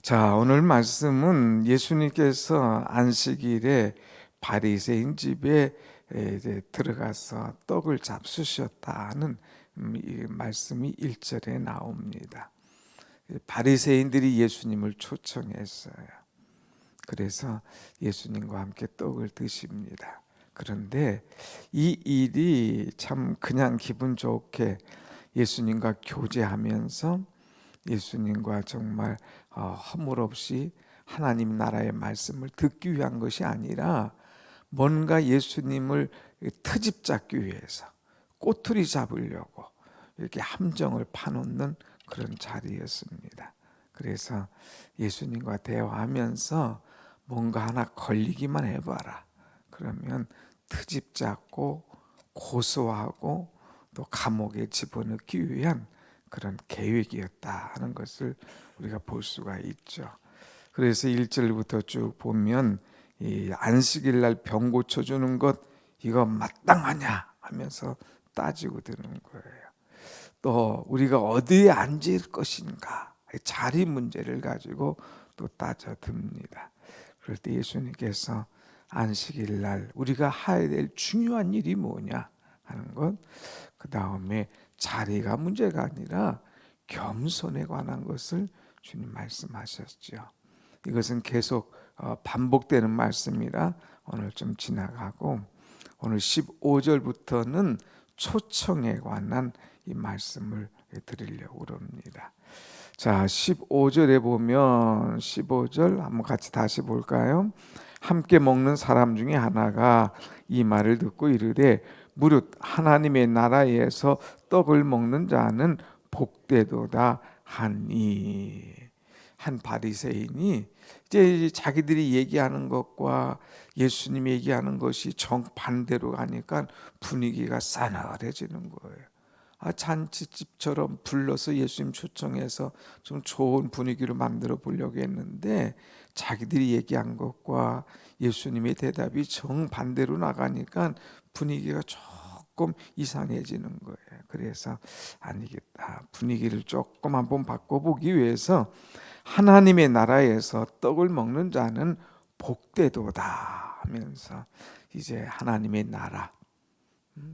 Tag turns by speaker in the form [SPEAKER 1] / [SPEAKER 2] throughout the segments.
[SPEAKER 1] 자, 오늘 말씀은 예수님께서 안식일에 바리새인 집에 이제 들어가서 떡을 잡수셨다는 이 말씀이 1절에 나옵니다. 바리새인들이 예수님을 초청했어요. 그래서 예수님과 함께 떡을 드십니다. 그런데 이 일이 참 그냥 기분 좋게 예수님과 교제하면서 예수님과 정말 허물없이 하나님 나라의 말씀을 듣기 위한 것이 아니라 뭔가 예수님을 트집 잡기 위해서 꼬투리 잡으려고 이렇게 함정을 파놓는 그런 자리였습니다. 그래서 예수님과 대화하면서 뭔가 하나 걸리기만 해봐라. 그러면 트집 잡고 고소하고 또 감옥에 집어넣기 위한 그런 계획이었다 하는 것을 우리가 볼 수가 있죠. 그래서 1절부터 쭉 보면 이 안식일 날 병 고쳐주는 것 이거 마땅하냐 하면서 따지고 드는 거예요. 또 우리가 어디에 앉을 것인가 자리 문제를 가지고 또 따져듭니다. 그럴 때 예수님께서 안식일 날 우리가 해야 될 중요한 일이 뭐냐 하는 것, 그 다음에 자리가 문제가 아니라 겸손에 관한 것을 주님 말씀하셨죠. 이것은 계속 반복되는 말씀이라 오늘 좀 지나가고 오늘 15절부터는 초청에 관한 이 말씀을 드리려고 합니다. 자, 15절에 보면 15절 한번 같이 다시 볼까요? 함께 먹는 사람 중에 하나가 이 말을 듣고 이르되 무릇 하나님의 나라에서 떡을 먹는 자는 복되도다 하니. 한 바리새인이 이제 자기들이 얘기하는 것과 예수님 얘기하는 것이 정반대로 가니까 분위기가 싸늘해지는 거예요. 잔치집처럼 불러서 예수님 초청해서 좀 좋은 분위기로 만들어 보려고 했는데 자기들이 얘기한 것과 예수님의 대답이 정반대로 나가니까 분위기가 조금 이상해지는 거예요. 그래서 아니겠다. 분위기를 조금 한번 바꿔보기 위해서 하나님의 나라에서 떡을 먹는 자는 복되도다 하면서 이제 하나님의 나라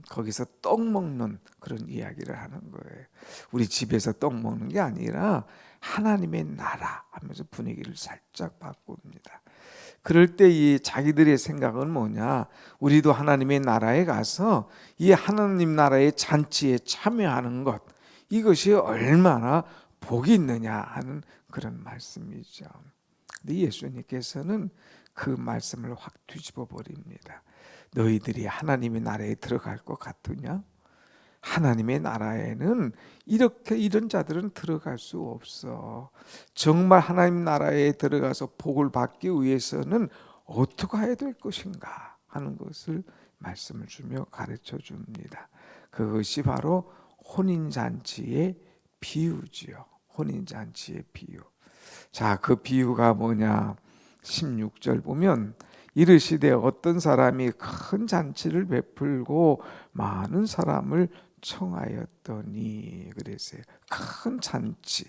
[SPEAKER 1] 거기서 떡 먹는 그런 이야기를 하는 거예요. 우리 집에서 떡 먹는 게 아니라 하나님의 나라 하면서 분위기를 살짝 바꿉니다. 그럴 때 이 자기들의 생각은 뭐냐? 우리도 하나님의 나라에 가서 이 하나님 나라의 잔치에 참여하는 것, 이것이 얼마나 복이 있느냐 하는 그런 말씀이죠. 근데 예수님께서는 그 말씀을 확 뒤집어 버립니다. 너희들이 하나님의 나라에 들어갈 것 같으냐? 하나님의 나라에는 이렇게 이런 자들은 들어갈 수 없어. 정말 하나님 나라에 들어가서 복을 받기 위해서는 어떻게 해야 될 것인가 하는 것을 말씀을 주며 가르쳐 줍니다. 그것이 바로 혼인잔치의 비유지요. 혼인잔치의 비유. 자, 그 비유가 뭐냐? 16절 보면 이르시되 어떤 사람이 큰 잔치를 베풀고 많은 사람을 청하였더니 그랬어요. 큰 잔치,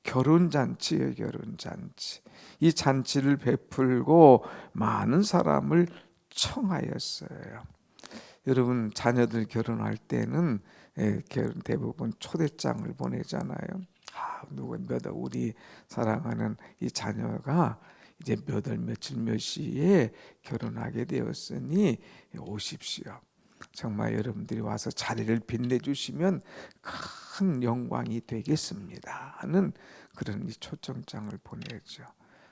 [SPEAKER 1] 결혼잔치예요. 결혼잔치. 이 잔치를 베풀고 많은 사람을 청하였어요. 여러분 자녀들 결혼할 때는 대부분 초대장을 보내잖아요. 누구 우리 사랑하는 이 자녀가 이제 몇 월 며칠 몇 시에 결혼하게 되었으니 오십시오. 정말 여러분들이 와서 자리를 빛내주시면 큰 영광이 되겠습니다 하는 그런 이 초청장을 보내죠.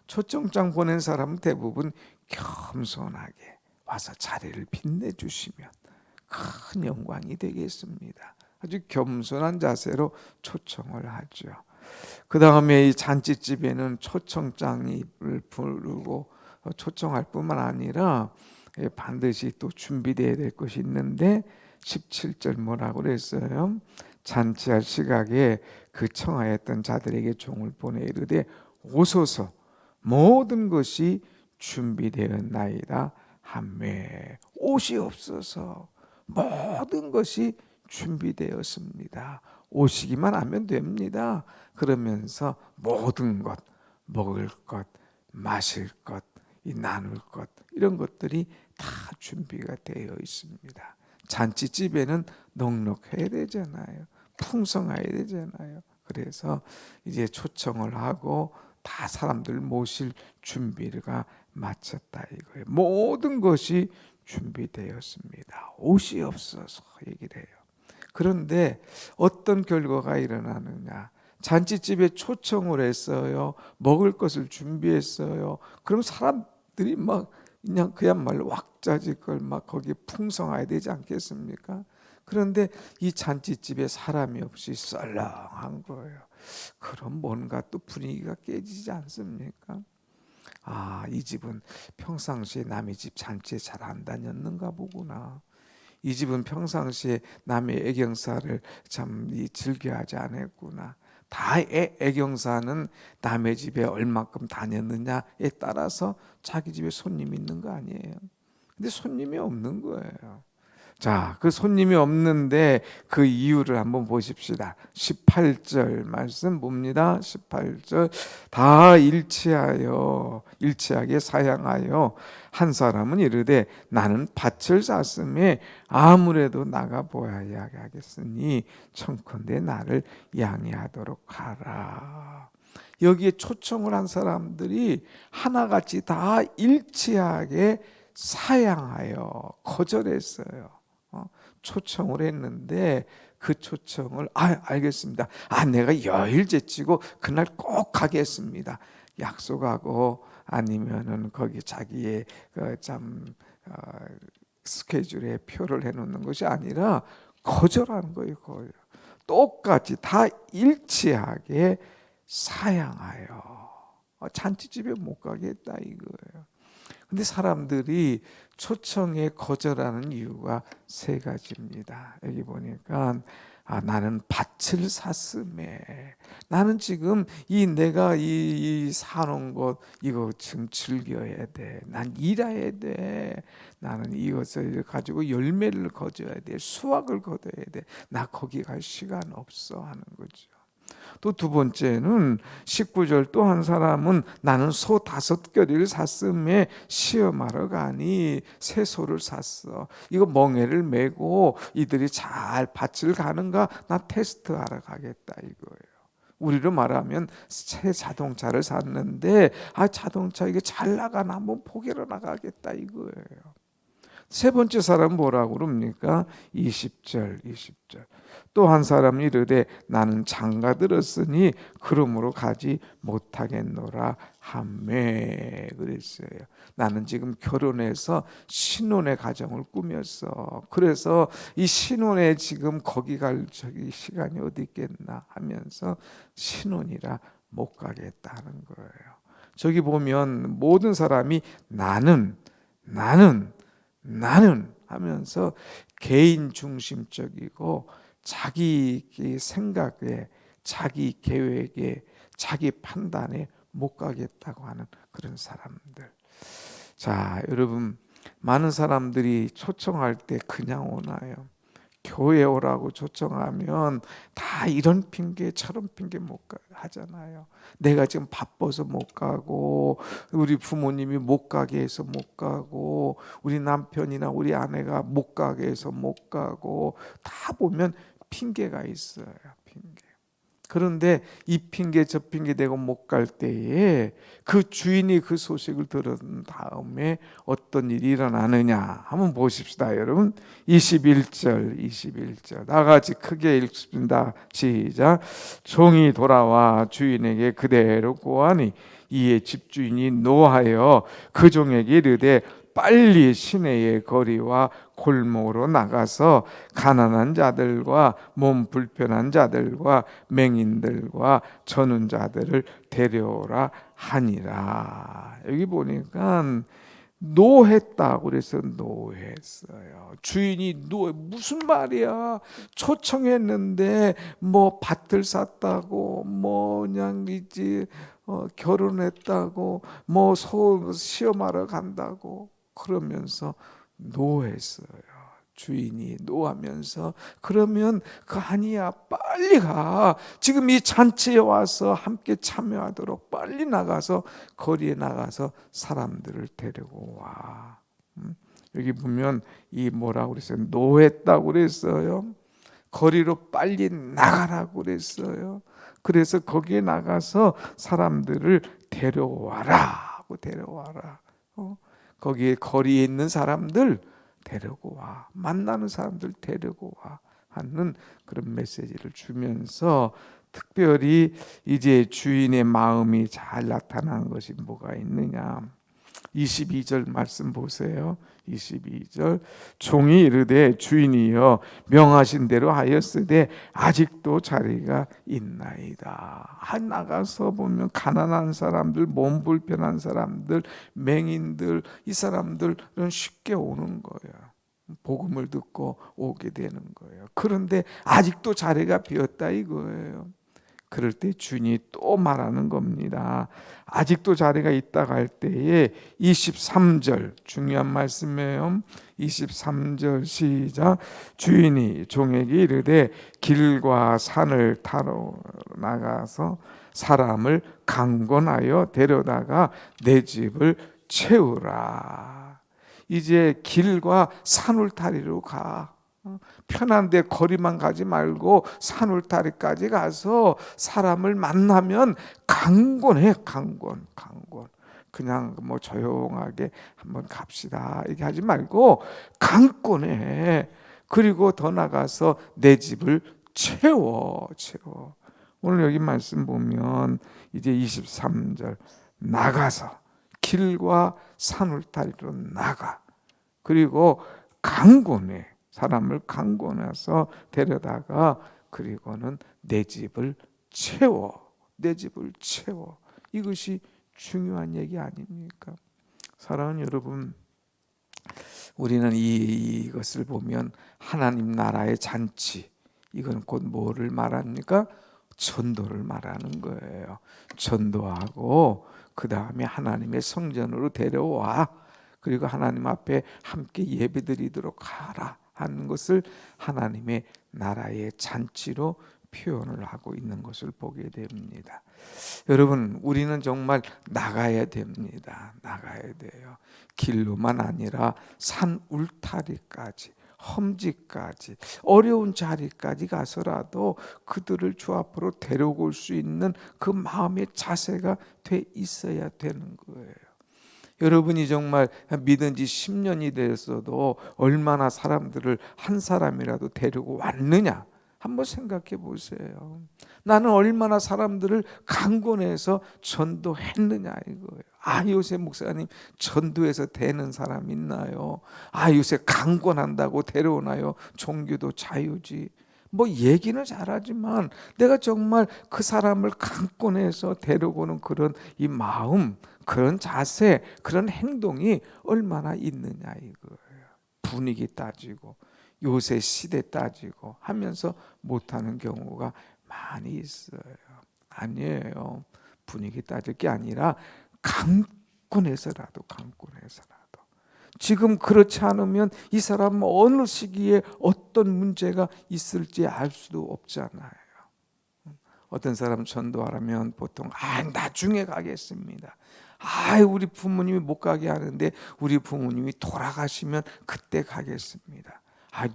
[SPEAKER 1] 초청장 보낸 사람은 대부분 겸손하게 와서 자리를 빛내주시면 큰 영광이 되겠습니다. 아주 겸손한 자세로 초청을 하죠. 그 다음에 이 잔치집에는 초청장을 부르고 초청할 뿐만 아니라 반드시 또 준비되어야 될 것이 있는데 17절 뭐라고 그랬어요? 잔치할 시각에 그 청하였던 자들에게 종을 보내 이르되 오소서 모든 것이 준비되었나이다 하매 옷이 없어서 모든 것이 준비되었습니다. 오시기만 하면 됩니다. 그러면서 모든 것, 먹을 것, 마실 것, 이 나눌 것, 이런 것들이 다 준비가 되어 있습니다. 잔치집에는 넉넉해야 되잖아요. 풍성해야 되잖아요. 그래서 이제 초청을 하고 다 사람들 모실 준비가 마쳤다 이거예요. 모든 것이 준비되었습니다. 옷이 없어서 얘기를 해요. 그런데 어떤 결과가 일어나느냐? 잔치집에 초청을 했어요. 먹을 것을 준비했어요. 그럼 사람들이 막 그냥 그야말로 왁자지껄 막 거기에 풍성해야 되지 않겠습니까? 그런데 이 잔치집에 사람이 없이 썰렁한 거예요. 그럼 뭔가 또 분위기가 깨지지 않습니까? 아, 이 집은 평상시에 남의 집 잔치에 잘 안 다녔는가 보구나. 이 집은 평상시에 남의 애경사를 참 즐겨하지 않았구나. 다 애경사는 남의 집에 얼마큼 다녔느냐에 따라서 자기 집에 손님이 있는 거 아니에요. 근데 손님이 없는 거예요. 자, 그 손님이 없는데 그 이유를 한번 보십시다. 18절 말씀 봅니다. 18절 다 일치하게 사양하여 한 사람은 이르되 나는 밭을 샀음에 아무래도 나가 보아야 하겠으니 청컨대 나를 양해하도록 하라. 여기에 초청을 한 사람들이 하나같이 다 일치하게 사양하여 거절했어요. 초청을 했는데 그 초청을 알겠습니다. 내가 여일 제치고 그날 꼭 가겠습니다. 약속하고 아니면은 거기 자기의 스케줄에 표를 해놓는 것이 아니라 거절하는 거예요. 똑같이 다 일치하게 사양하여 잔치집에 못 가겠다 이거예요. 근데 사람들이 초청에 거절하는 이유가 세 가지입니다. 여기 보니까 나는 밭을 샀음에 나는 지금 내가 사놓은 것 이거 지금 즐겨야 돼. 난 일해야 돼. 나는 이것을 가지고 열매를 거둬야 돼. 수확을 거둬야 돼. 나 거기 갈 시간 없어 하는 거죠. 또 두 번째는 19절 또 한 사람은 나는 소 5겨리를 샀음에 시험하러 가니 새 소를 샀어. 이거 멍에를 메고 이들이 잘 밭을 가는가 나 테스트하러 가겠다 이거예요. 우리로 말하면 새 자동차를 샀는데 자동차 이게 잘 나가나 한번 보기로 나가겠다 이거예요. 세 번째 사람은 뭐라고 그럽니까? 20절 또 한 사람이 이르되 나는 장가 들었으니 그러므로 가지 못하겠노라 하매 그랬어요. 나는 지금 결혼해서 신혼의 가정을 꾸몄어. 그래서 이 신혼에 지금 거기 갈 시간이 어디 있겠나 하면서 신혼이라 못 가겠다는 거예요. 저기 보면 모든 사람이 나는 하면서 개인 중심적이고 자기 생각에 자기 계획에 자기 판단에 못 가겠다고 하는 그런 사람들. 자, 여러분 많은 사람들이 초청할 때 그냥 오나요? 교회 오라고 초청하면 다 이런 핑계 저런 핑계 못 하잖아요. 내가 지금 바빠서 못 가고 우리 부모님이 못 가게 해서 못 가고 우리 남편이나 우리 아내가 못 가게 해서 못 가고 다 보면 핑계가 있어요. 핑계. 그런데 이 핑계 저 핑계 대고 못 갈 때에 그 주인이 그 소식을 들은 다음에 어떤 일이 일어나느냐 한번 보십시다 여러분. 21절 나같이 크게 읽습니다. 시작. 종이 돌아와 주인에게 그대로 고하니 이에 집주인이 노하여 그 종에게 이르되 빨리 시내의 거리와 골목으로 나가서 가난한 자들과 몸 불편한 자들과 맹인들과 저는 자들을 데려오라 하니라. 여기 보니까 노했다고 그래서 노했어요. 주인이 무슨 말이야? 초청했는데 뭐 밭을 샀다고 뭐 그냥 이제 결혼했다고 뭐 시험하러 간다고 그러면서 노했어요. 주인이 노하면서 그러면 그 아니야 빨리 가. 지금 이 잔치에 와서 함께 참여하도록 빨리 나가서 거리에 나가서 사람들을 데리고 와. 여기 보면 이 뭐라고 그랬어요? 노했다고 그랬어요. 거리로 빨리 나가라고 그랬어요. 그래서 거기에 나가서 사람들을 데려와라 하고 데려와라. 거기에 거리에 있는 사람들 데리고 와. 만나는 사람들 데리고 와 하는 그런 메시지를 주면서 특별히 이제 주인의 마음이 잘 나타나는 것이 뭐가 있느냐. 22절 말씀 보세요. 22절 종이 이르되 주인이여 명하신 대로 하였으되 아직도 자리가 있나이다. 나가서 보면 가난한 사람들, 몸 불편한 사람들, 맹인들, 이 사람들은 쉽게 오는 거예요. 복음을 듣고 오게 되는 거예요. 그런데 아직도 자리가 비었다 이거예요. 그럴 때 주인이 또 말하는 겁니다. 아직도 자리가 있다고 할 때에 23절 중요한 말씀이에요. 23절 시작. 주인이 종에게 이르되 길과 산을 타러 나가서 사람을 강권하여 데려다가 내 집을 채우라. 이제 길과 산울타리로 가. 편한데 거리만 가지 말고 산울타리까지 가서 사람을 만나면 강권해. 강권. 그냥 뭐 조용하게 한번 갑시다 이렇게 하지 말고 강권해. 그리고 더 나가서 내 집을 채워. 오늘 여기 말씀 보면 이제 23절 나가서 길과 산울타리로 나가. 그리고 강권해. 사람을 강권해서 데려다가 그리고는 내 집을 채워. 이것이 중요한 얘기 아닙니까? 사랑하는 여러분, 우리는 이것을 보면 하나님 나라의 잔치, 이건 곧 뭐를 말합니까? 전도를 말하는 거예요. 전도하고 그 다음에 하나님의 성전으로 데려와. 그리고 하나님 앞에 함께 예배드리도록 하라 하는 것을 하나님의 나라의 잔치로 표현을 하고 있는 것을 보게 됩니다. 여러분, 우리는 정말 나가야 됩니다. 나가야 돼요. 길로만 아니라 산 울타리까지, 험지까지, 어려운 자리까지 가서라도 그들을 주 앞으로 데려올 수 있는 그 마음의 자세가 돼 있어야 되는 거예요. 여러분이 정말 믿은 지 10년이 됐어도 얼마나 사람들을 한 사람이라도 데리고 왔느냐 한번 생각해 보세요. 나는 얼마나 사람들을 강권해서 전도했느냐 이거예요. 요새 목사님 전도해서 되는 사람 있나요? 요새 강권한다고 데려오나요? 종교도 자유지. 뭐 얘기는 잘하지만 내가 정말 그 사람을 강권해서 데려오는 그런 이 마음, 그런 자세, 그런 행동이 얼마나 있느냐 이거예요. 분위기 따지고 요새 시대 따지고 하면서 못하는 경우가 많이 있어요. 아니에요. 분위기 따질 게 아니라 강권해서라도 지금 그렇지 않으면 이 사람은 어느 시기에 어떤 문제가 있을지 알 수도 없잖아요. 어떤 사람 전도하려면 보통 나중에 가겠습니다. 우리 부모님이 못 가게 하는데 우리 부모님이 돌아가시면 그때 가겠습니다.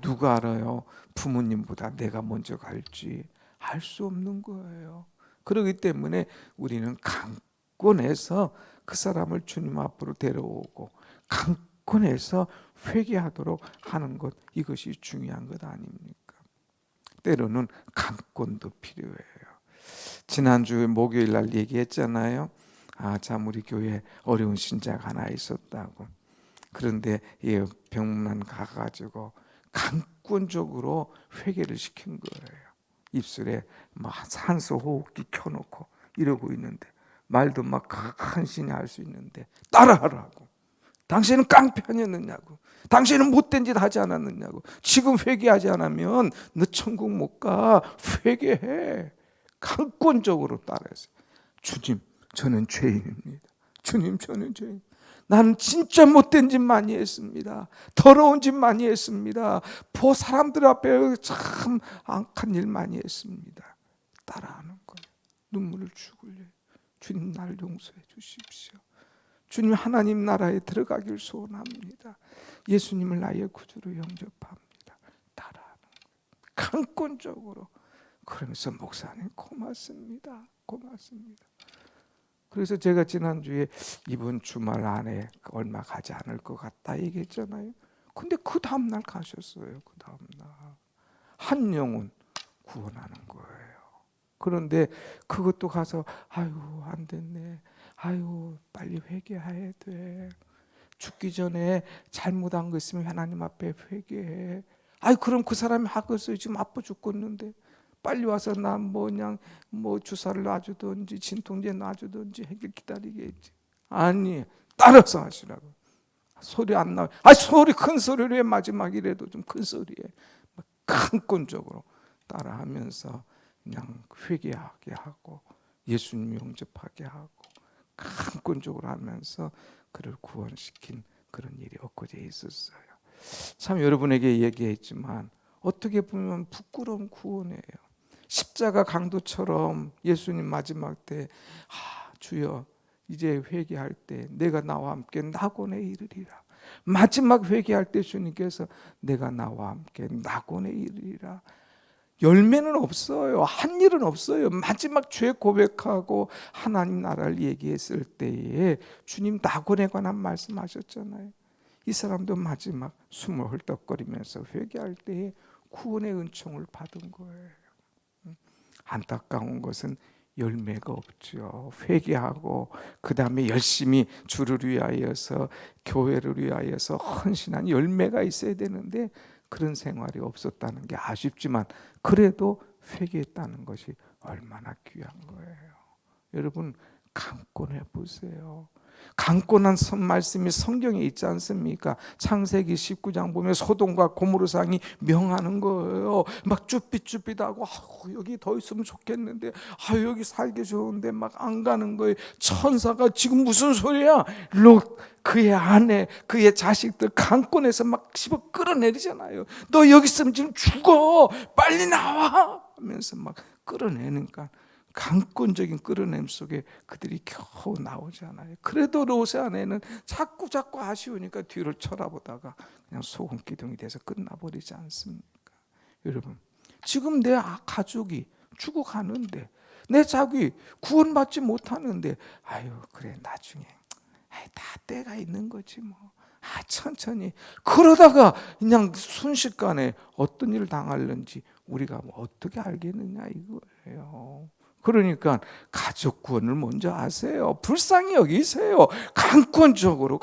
[SPEAKER 1] 누가 알아요? 부모님보다 내가 먼저 갈지 알 수 없는 거예요. 그렇기 때문에 우리는 강권해서 그 사람을 주님 앞으로 데려오고 강권해서 회개하도록 하는 것, 이것이 중요한 것 아닙니까? 때로는 강권도 필요해요. 지난주 목요일 날 얘기했잖아요. 참 우리 교회에 어려운 신자가 하나 있었다고. 그런데 병문안 가가지고 강권적으로 회개를 시킨 거예요. 입술에 산소 호흡기 켜놓고 이러고 있는데 말도 막 간신히 할 수 있는데 따라하라고. 당신은 깡패 아니었느냐고. 당신은 못된 짓 하지 않았느냐고. 지금 회개하지 않으면 너 천국 못 가. 회개해. 강권적으로 따라했어요. 주님, 저는 죄인입니다. 주님, 저는 죄인. 나는 진짜 못된 짓 많이 했습니다. 더러운 짓 많이 했습니다. 사람들 앞에 참 악한 일 많이 했습니다. 따라하는 거예요. 눈물을 죽을래. 주님, 날 용서해 주십시오. 주님, 하나님 나라에 들어가길 소원합니다. 예수님을 나의 구주로 영접합니다. 따라하는 거예요. 강권적으로. 그러면서 목사님 고맙습니다. 고맙습니다. 그래서 제가 지난주에 이번 주말 안에 얼마 가지 않을 것 같다 얘기했잖아요. 근데 그 다음날 가셨어요. 그 다음날 한 영혼 구원하는 거예요. 그런데 그것도 가서 아유 안 됐네. 아유 빨리 회개해야 돼. 죽기 전에 잘못한 거 있으면 하나님 앞에 회개해. 아유 그럼 그 사람이 하겠어요. 지금 아파 죽겠는데. 빨리 와서 나 그냥 주사를 놔주든지 진통제 놔주든지 해결 기다리겠지. 아니 따라서 하시라고. 소리 안 나. 소리 큰 소리로 해. 마지막이라도 좀 큰 소리에 강권적으로 따라하면서 그냥 회개하게 하고 예수님 영접하게 하고 강권적으로 하면서 그를 구원시킨 그런 일이 엊그제 있었어요. 참 여러분에게 얘기했지만 어떻게 보면 부끄러운 구원이에요. 십자가 강도처럼 예수님 마지막 때 주여 이제 회개할 때 내가 나와 함께 낙원에 이르리라. 마지막 회개할 때 주님께서 내가 나와 함께 낙원에 이르리라. 열매는 없어요. 한 일은 없어요. 마지막 죄 고백하고 하나님 나라를 얘기했을 때에 주님 낙원에 관한 말씀하셨잖아요. 이 사람도 마지막 숨을 헐떡거리면서 회개할 때에 구원의 은총을 받은 거예요. 안타까운 것은 열매가 없죠. 회개하고 그 다음에 열심히 주를 위하여서 교회를 위하여서 헌신한 열매가 있어야 되는데 그런 생활이 없었다는 게 아쉽지만 그래도 회개했다는 것이 얼마나 귀한 거예요. 여러분 강권해 보세요. 강권한 말씀이 성경에 있지 않습니까? 창세기 19장 보면 소돔과 고모르상이 명하는 거예요. 막 쭈삣쭈삣하고 여기 더 있으면 좋겠는데 여기 살기 좋은데 막 안 가는 거예요. 천사가 지금 무슨 소리야? 롯 그의 아내 그의 자식들 강권해서 막 집어 끌어내리잖아요. 너 여기 있으면 지금 죽어 빨리 나와 하면서 막 끌어내니까 강권적인 끌어냄 속에 그들이 겨우 나오잖아요. 그래도 롯의 아내는 자꾸 아쉬우니까 뒤를 쳐다보다가 그냥 소금 기둥이 돼서 끝나버리지 않습니까? 여러분 지금 내 가족이 죽어가는데 내 자기 구원받지 못하는데 아유 그래 나중에 다 때가 있는 거지 뭐. 천천히 그러다가 그냥 순식간에 어떤 일을 당하는지 우리가 어떻게 알겠느냐 이거예요. 그러니까 가족 구원을 먼저 하세요. 불쌍히 여기세요. 강권적으로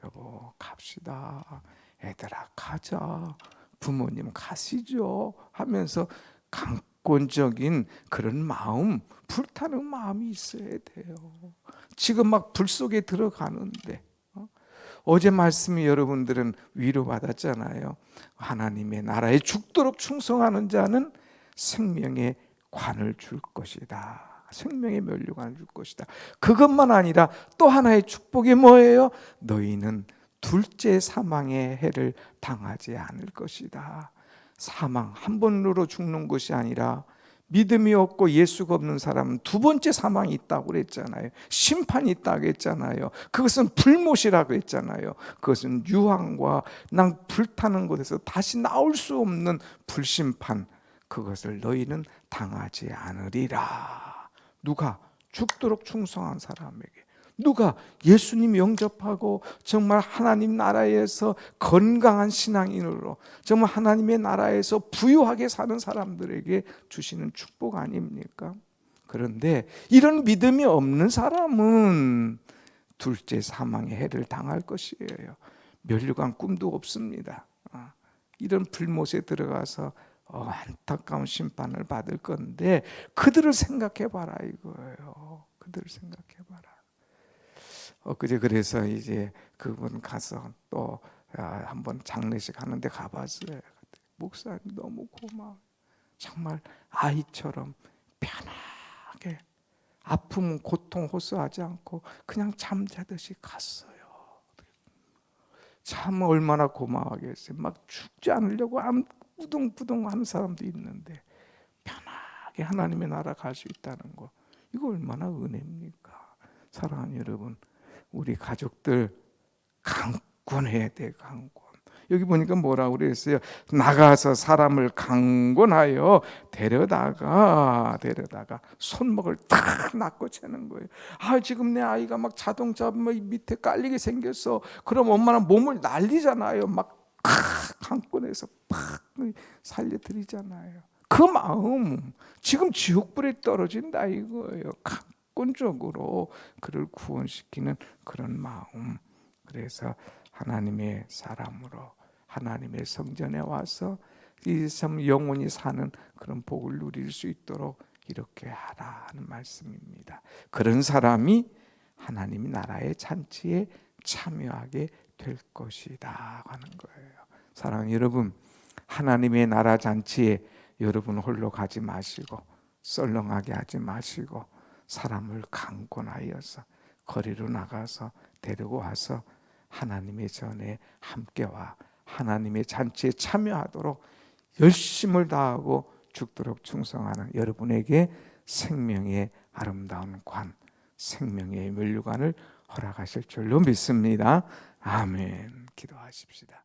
[SPEAKER 1] 여보 갑시다. 애들아 가자. 부모님 가시죠 하면서 강권적인 그런 마음, 불타는 마음이 있어야 돼요. 지금 막 불 속에 들어가는데 어제 말씀이 여러분들은 위로받았잖아요. 하나님의 나라에 죽도록 충성하는 자는 생명의 관을 줄 것이다. 생명의 면류관을 줄 것이다. 그것만 아니라 또 하나의 축복이 뭐예요? 너희는 둘째 사망의 해를 당하지 않을 것이다. 사망 한 번으로 죽는 것이 아니라 믿음이 없고 예수가 없는 사람은 두 번째 사망이 있다고 그랬잖아요. 심판이 있다고 했잖아요. 그것은 불못이라고 했잖아요. 그것은 유황과 불타는 곳에서 다시 나올 수 없는 불심판, 그것을 너희는 당하지 않으리라. 누가? 죽도록 충성한 사람에게. 누가? 예수님 영접하고 정말 하나님 나라에서 건강한 신앙인으로 정말 하나님의 나라에서 부유하게 사는 사람들에게 주시는 축복 아닙니까? 그런데 이런 믿음이 없는 사람은 둘째 사망의 해를 당할 것이에요. 면류관 꿈도 없습니다. 이런 불못에 들어가서 안타까운 심판을 받을 건데 그들을 생각해 봐라 이거예요. 그들을 생각해 봐라. 그제 그래서 이제 그분 가서 또 한번 장례식 하는데 가봤어요. 목사님 너무 고마워. 정말 아이처럼 편하게 아픔, 고통 호소하지 않고 그냥 잠자듯이 갔어요. 참 얼마나 고마워하겠어요. 막 죽지 않으려고 우둥부둥 하는 사람도 있는데 편하게 하나님의 나라 갈 수 있다는 거, 이거 얼마나 은혜입니까? 사랑하는 여러분, 우리 가족들 강권해야 돼. 강권. 여기 보니까 뭐라고 그랬어요? 나가서 사람을 강권하여 데려다가 손목을 탁 낚고 채는 거예요. 지금 내 아이가 막 자동차 밑에 깔리게 생겼어. 그럼 엄마는 몸을 날리잖아요. 막 강권해서 팍 살려드리잖아요. 그 마음, 지금 지옥불에 떨어진다 이거예요. 강권적으로 그를 구원시키는 그런 마음. 그래서 하나님의 사람으로 하나님의 성전에 와서 이 삶 영원히 사는 그런 복을 누릴 수 있도록 이렇게 하라 하는 말씀입니다. 그런 사람이 하나님 나라의 잔치에 참여하게 될 것이다 하는 거예요. 사랑하는 여러분, 하나님의 나라 잔치에 여러분 홀로 가지 마시고 썰렁하게 하지 마시고 사람을 강권하여서 거리로 나가서 데리고 와서 하나님의 전에 함께 와 하나님의 잔치에 참여하도록 열심을 다하고 죽도록 충성하는 여러분에게 생명의 아름다운 관, 생명의 면류관을 허락하실 줄로 믿습니다. 아멘. 기도하십시다.